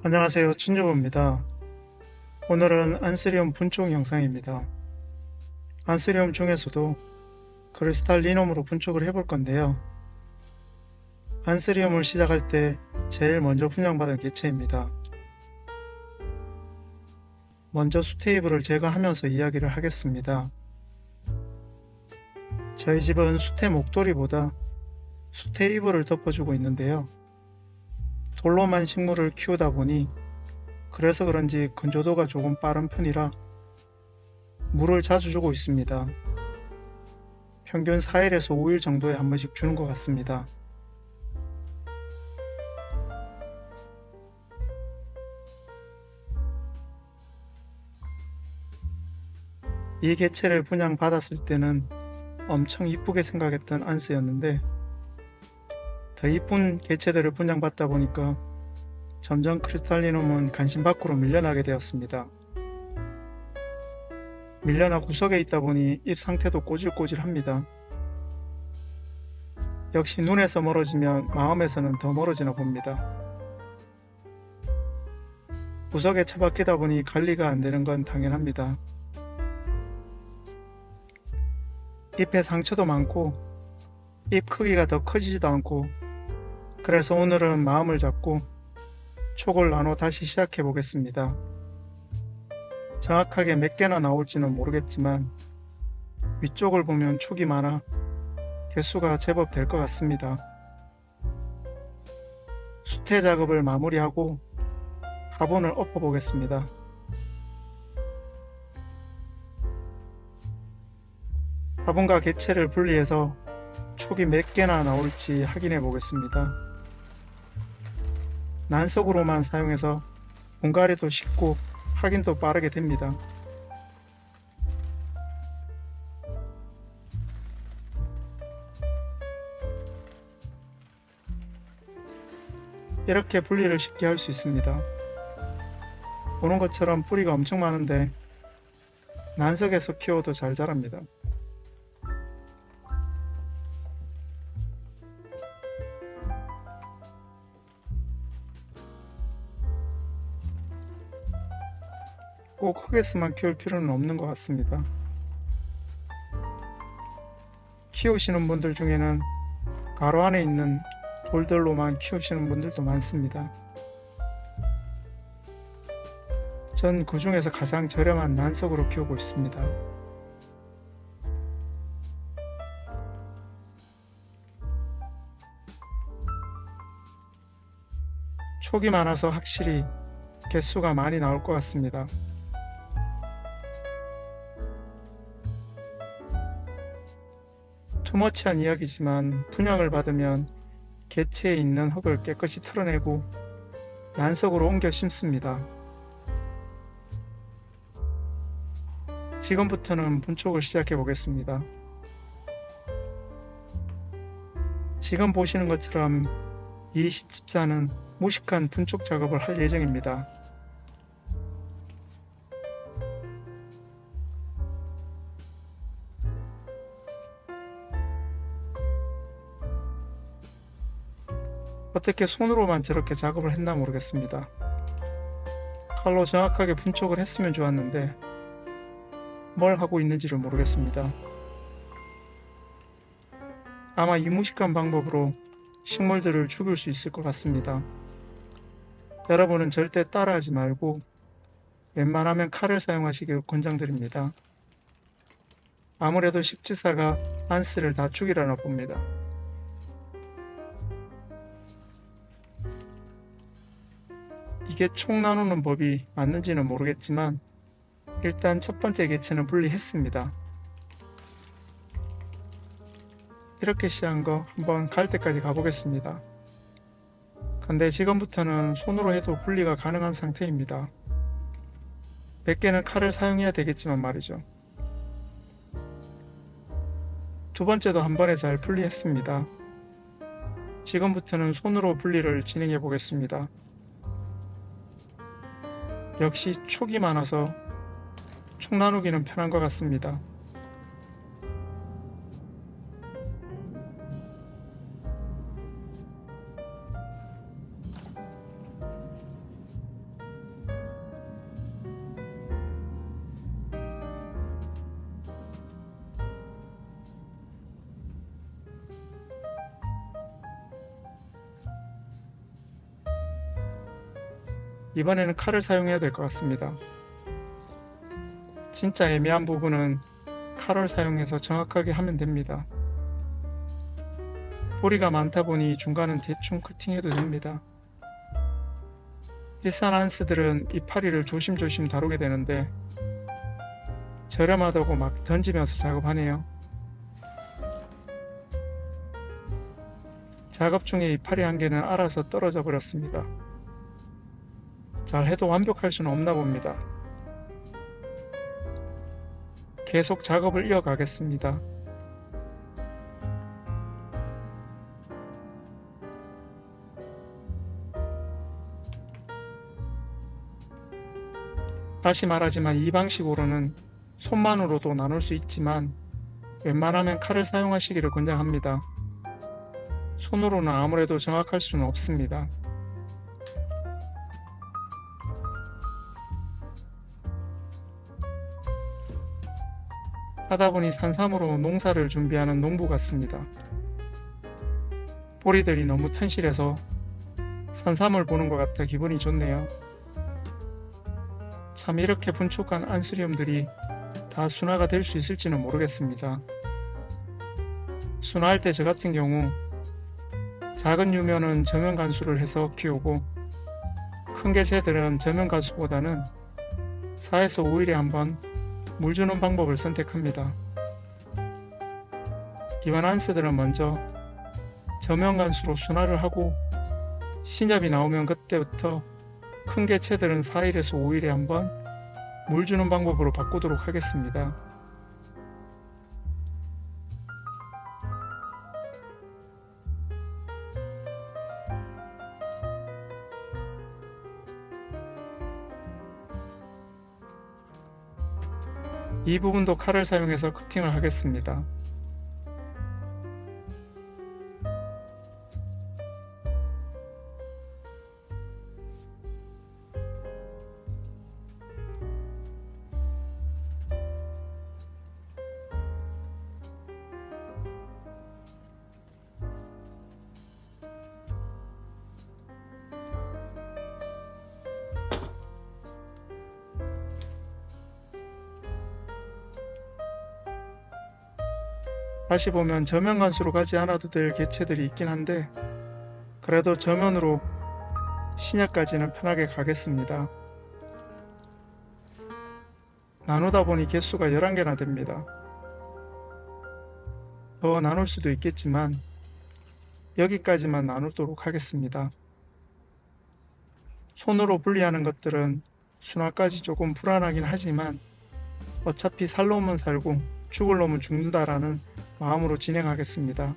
안녕하세요. 춘주부입니다. 오늘은 안스리움 분촉 영상입니다. 안스리움 중에서도 크리스탈리눔으로 분촉을 해볼 건데요. 안스리움을 시작할 때 제일 먼저 분양받은 개체입니다. 먼저 수테이블을 제거하면서 이야기를 하겠습니다. 저희 집은 수테 목도리보다 수테이블을 덮어주고 있는데요. 돌로만 식물을 키우다 보니 그래서 그런지 건조도가 조금 빠른 편이라 물을 자주 주고 있습니다. 평균 4일에서 5일 정도에 한 번씩 주는 것 같습니다. 이 개체를 분양받았을 때는 엄청 이쁘게 생각했던 안스였는데 더 이쁜 개체들을 분양받다 보니까 점점 크리스탈리눔은 관심 밖으로 밀려나게 되었습니다. 밀려나 구석에 있다 보니 잎 상태도 꼬질꼬질합니다. 역시 눈에서 멀어지면 마음에서는 더 멀어지나 봅니다. 구석에 처박히다 보니 관리가 안 되는 건 당연합니다. 잎에 상처도 많고 잎 크기가 더 커지지도 않고 그래서 오늘은 마음을 잡고 촉을 나눠 다시 시작해 보겠습니다. 정확하게 몇 개나 나올지는 모르겠지만 위쪽을 보면 촉이 많아 개수가 제법 될 것 같습니다. 수태 작업을 마무리하고 화분을 엎어 보겠습니다. 화분과 개체를 분리해서 촉이 몇 개나 나올지 확인해 보겠습니다. 난석으로만 사용해서 분갈이도 쉽고 확인도 빠르게 됩니다. 이렇게 분리를 쉽게 할 수 있습니다. 보는 것처럼 뿌리가 엄청 많은데 난석에서 키워도 잘 자랍니다. 꼭 흙에서만 키울 필요는 없는 것 같습니다. 키우시는 분들 중에는 가로 안에 있는 돌들로만 키우시는 분들도 많습니다. 전 그 중에서 가장 저렴한 난석으로 키우고 있습니다. 촉이 많아서 확실히 개수가 많이 나올 것 같습니다. 투머치한 이야기지만 분양을 받으면 개체에 있는 흙을 깨끗이 털어내고 난석으로 옮겨 심습니다. 지금부터는 분촉을 시작해 보겠습니다. 지금 보시는 것처럼 이 10집사는 무식한 분촉 작업을 할 예정입니다. 어떻게 손으로만 저렇게 작업을 했나 모르겠습니다. 칼로 정확하게 분촉을 했으면 좋았는데 뭘 하고 있는지를 모르겠습니다. 아마 이 무식한 방법으로 식물들을 죽일 수 있을 것 같습니다. 여러분은 절대 따라하지 말고 웬만하면 칼을 사용하시길 권장드립니다. 아무래도 식지사가 안스를 다 죽이려나 봅니다. 이게 촉 나누는 법이 맞는지는 모르겠지만 일단 첫 번째 개체는 분리했습니다. 이렇게 시작한 거 한번 갈 때까지 가보겠습니다. 근데 지금부터는 손으로 해도 분리가 가능한 상태입니다. 몇 개는 칼을 사용해야 되겠지만 말이죠. 두 번째도 한 번에 잘 분리했습니다. 지금부터는 손으로 분리를 진행해 보겠습니다. 역시 촉이 많아서 촉 나누기는 편한 것 같습니다. 이번에는 칼을 사용해야 될 것 같습니다. 진짜 애매한 부분은 칼을 사용해서 정확하게 하면 됩니다. 뿌리가 많다 보니 중간은 대충 커팅해도 됩니다. 비싼 안스들은 이파리를 조심조심 다루게 되는데 저렴하다고 막 던지면서 작업하네요. 작업 중에 이파리 한 개는 알아서 떨어져 버렸습니다. 잘 해도 완벽할 수는 없나 봅니다. 계속 작업을 이어가겠습니다. 다시 말하지만 이 방식으로는 손만으로도 나눌 수 있지만 웬만하면 칼을 사용하시기를 권장합니다. 손으로는 아무래도 정확할 수는 없습니다. 하다보니 산삼으로 농사를 준비하는 농부 같습니다. 뿌리들이 너무 튼실해서 산삼을 보는 것 같아 기분이 좋네요. 참 이렇게 분촉한 안스리움들이 다 순화가 될 수 있을지는 모르겠습니다. 순화할 때 저 같은 경우 작은 유면은 저면 간수를 해서 키우고 큰 개체들은 저면 간수보다는 4에서 5일에 한번 물 주는 방법을 선택합니다. 이완 안스들은 먼저 저면 간수로 순화를 하고 신엽이 나오면 그때부터 큰 개체들은 4일에서 5일에 한번 물 주는 방법으로 바꾸도록 하겠습니다. 이 부분도 칼을 사용해서 커팅을 하겠습니다. 다시 보면 저면 간수로 가지 않아도 될 개체들이 있긴 한데 그래도 저면으로 신약까지는 편하게 가겠습니다. 나누다 보니 개수가 11개나 됩니다. 더 나눌 수도 있겠지만 여기까지만 나누도록 하겠습니다. 손으로 분리하는 것들은 순화까지 조금 불안하긴 하지만 어차피 살 놈은 살고 죽을 놈은 죽는다라는 마음으로 진행하겠습니다.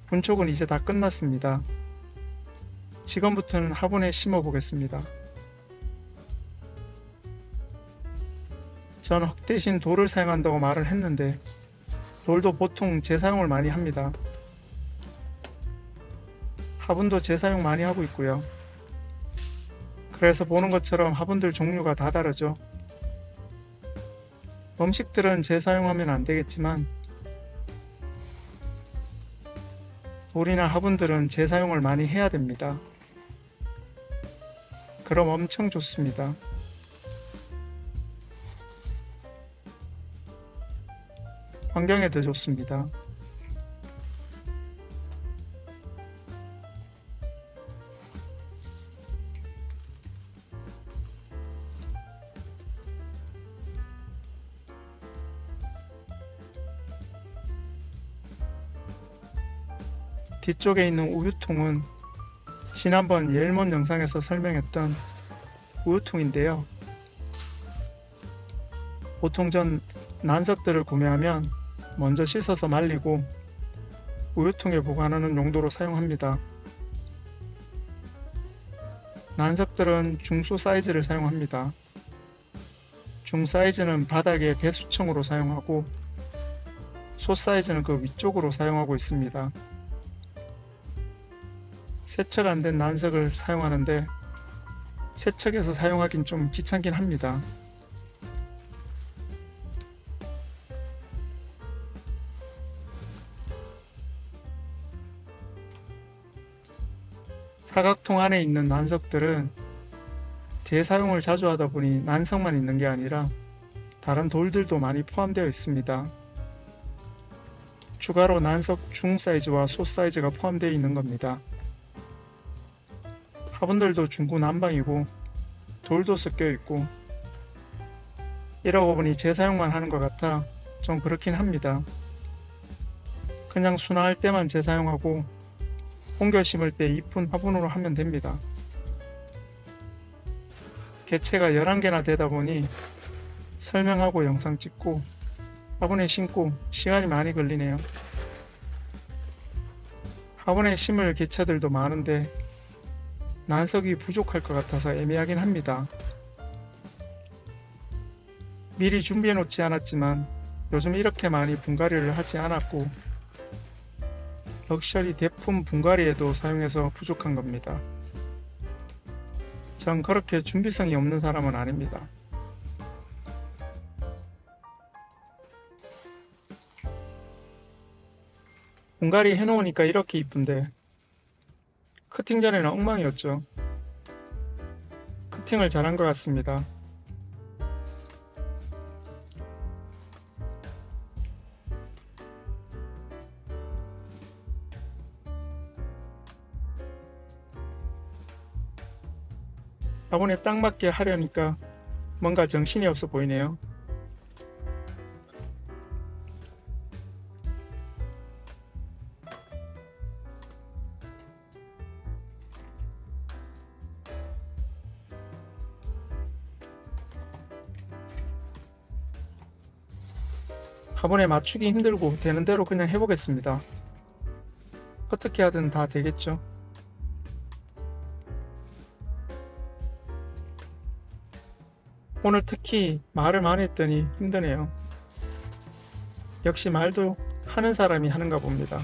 분촉은 이제 다 끝났습니다. 지금부터는 화분에 심어 보겠습니다. 전 흙 대신 돌을 사용한다고 말을 했는데 돌도 보통 재사용을 많이 합니다. 화분도 재사용 많이 하고 있고요. 그래서 보는 것처럼 화분들 종류가 다 다르죠. 음식들은 재사용하면 안 되겠지만 돌이나 화분들은 재사용을 많이 해야 됩니다. 그럼 엄청 좋습니다. 환경에도 좋습니다. 뒤쪽에 있는 우유통은 지난번 옐몬 영상에서 설명했던 우유통인데요. 보통 전 난석들을 구매하면 먼저 씻어서 말리고 우유통에 보관하는 용도로 사용합니다. 난석들은 중소 사이즈를 사용합니다. 중 사이즈는 바닥에 배수청으로 사용하고 소 사이즈는 그 위쪽으로 사용하고 있습니다. 세척 안 된 난석을 사용하는데 세척해서 사용하긴 좀 귀찮긴 합니다. 사각통 안에 있는 난석들은 재사용을 자주 하다 보니 난석만 있는 게 아니라 다른 돌들도 많이 포함되어 있습니다. 추가로 난석 중 사이즈와 소 사이즈가 포함되어 있는 겁니다. 화분들도 중구난방이고 돌도 섞여 있고 이러고 보니 재사용만 하는 것 같아 좀 그렇긴 합니다. 그냥 순화할 때만 재사용하고 옮겨 심을 때 이쁜 화분으로 하면 됩니다. 개체가 11개나 되다 보니 설명하고 영상 찍고 화분에 심고 시간이 많이 걸리네요. 화분에 심을 개체들도 많은데 난석이 부족할 것 같아서 애매하긴 합니다. 미리 준비해 놓지 않았지만 요즘 이렇게 많이 분갈이를 하지 않았고 럭셔리 대품 분갈이에도 사용해서 부족한 겁니다. 전 그렇게 준비성이 없는 사람은 아닙니다. 분갈이 해놓으니까 이렇게 이쁜데 커팅 전에는 엉망이었죠. 커팅을 잘한 것 같습니다. 화분에 딱 맞게 하려니까 뭔가 정신이 없어 보이네요. 화분에 맞추기 힘들고 되는 대로 그냥 해보겠습니다. 어떻게 하든 다 되겠죠. 오늘 특히 말을 많이 했더니 힘드네요. 역시 말도 하는 사람이 하는가 봅니다.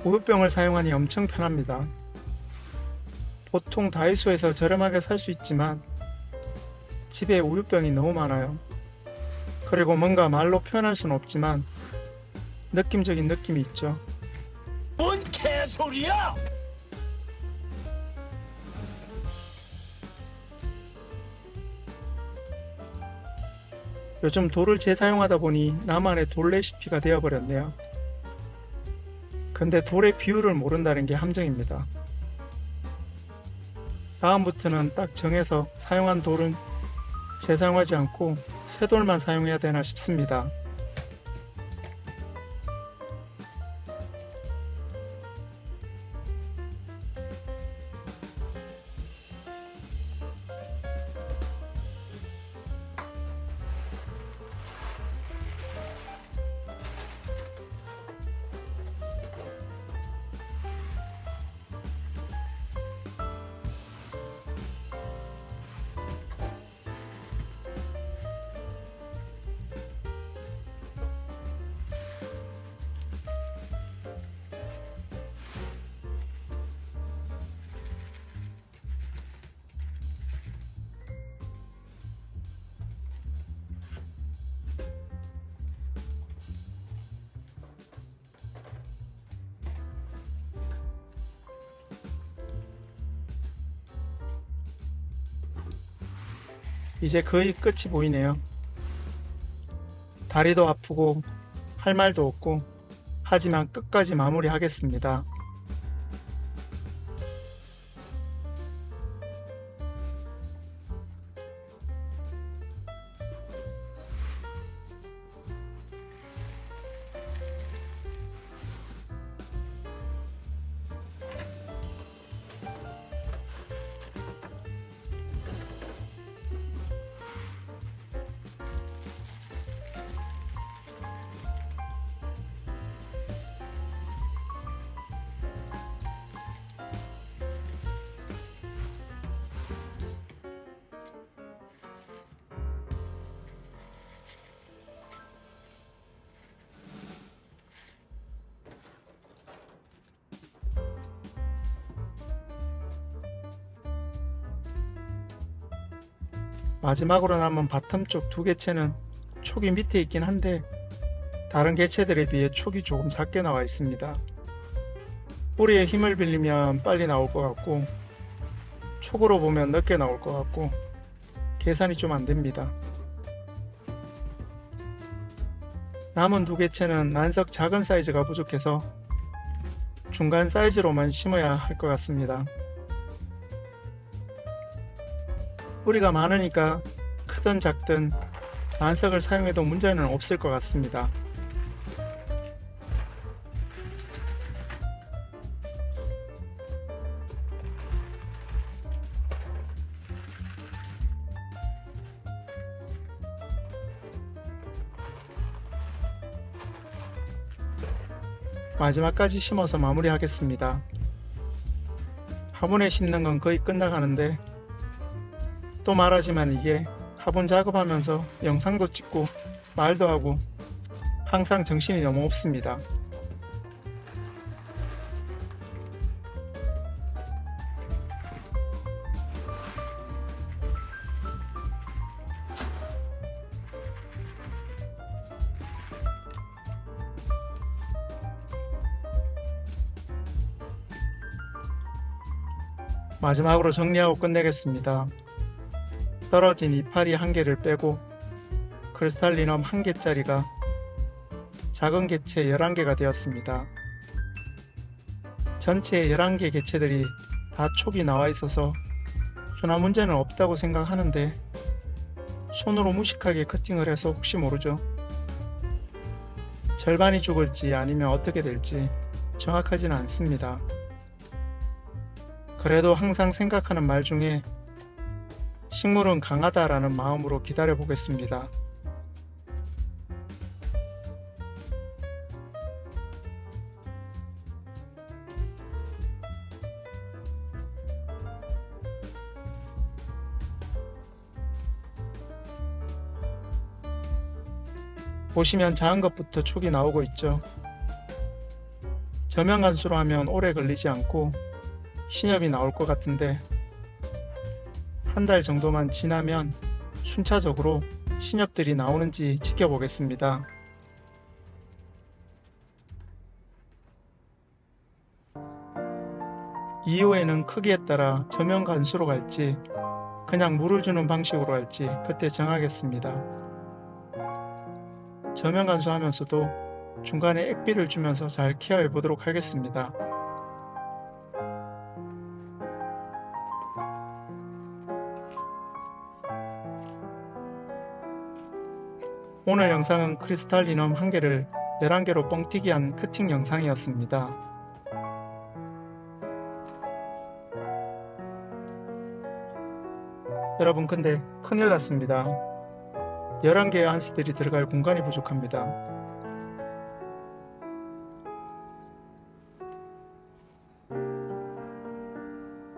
우유병을 사용하니 엄청 편합니다. 보통 다이소에서 저렴하게 살 수 있지만 집에 우유병이 너무 많아요. 그리고 뭔가 말로 표현할 수는 없지만 느낌적인 느낌이 있죠. 뭔 개소리야! 요즘 돌을 재사용하다 보니 나만의 돌 레시피가 되어버렸네요. 근데 돌의 비율을 모른다는 게 함정입니다. 다음부터는 딱 정해서 사용한 돌은 재사용하지 않고 새 돌만 사용해야 되나 싶습니다. 이제 거의 끝이 보이네요. 다리도 아프고 할 말도 없고 하지만 끝까지 마무리하겠습니다. 마지막으로 남은 바텀 쪽 두 개체는 촉이 밑에 있긴 한데 다른 개체들에 비해 촉이 조금 작게 나와 있습니다. 뿌리에 힘을 빌리면 빨리 나올 것 같고 촉으로 보면 늦게 나올 것 같고 계산이 좀 안됩니다. 남은 두 개체는 난석 작은 사이즈가 부족해서 중간 사이즈로만 심어야 할 것 같습니다. 뿌리가 많으니까 크든 작든 난석을 사용해도 문제는 없을 것 같습니다. 마지막까지 심어서 마무리하겠습니다. 화분에 심는 건 거의 끝나가는데 또 말하지만 이게 화분 작업하면서 영상도 찍고 말도 하고 항상 정신이 너무 없습니다. 마지막으로 정리하고 끝내겠습니다. 떨어진 이파리 1개를 빼고 크리스탈리넘 1개짜리가 작은 개체 11개가 되었습니다. 전체 11개 개체들이 다 촉이 나와 있어서 순환 문제는 없다고 생각하는데 손으로 무식하게 커팅을 해서 혹시 모르죠. 절반이 죽을지 아니면 어떻게 될지 정확하지는 않습니다. 그래도 항상 생각하는 말 중에 식물은 강하다라는 마음으로 기다려 보겠습니다. 보시면 작은 것부터 촉이 나오고 있죠. 저면 간수로 하면 오래 걸리지 않고 신엽이 나올 것 같은데 한 달 정도만 지나면 순차적으로 신엽들이 나오는지 지켜보겠습니다. 이후에는 크기에 따라 저면 간수로 갈지 그냥 물을 주는 방식으로 갈지 그때 정하겠습니다. 저면 간수하면서도 중간에 액비를 주면서 잘 케어해 보도록 하겠습니다. 오늘 영상은 크리스탈리넘 1개를 11개로 뻥튀기한 커팅 영상이었습니다. 여러분 근데 큰일 났습니다. 11개의 한스들이 들어갈 공간이 부족합니다.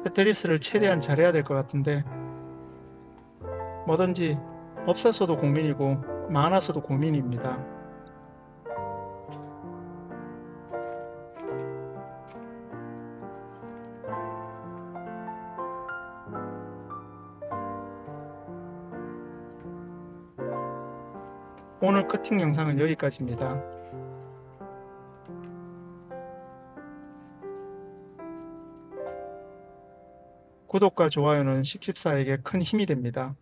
테트리스를 최대한 잘해야 될 것 같은데 뭐든지 없어서도 고민이고 많아서도 고민입니다. 오늘 커팅 영상은 여기까지입니다. 구독과 좋아요는 식십사에게 큰 힘이 됩니다.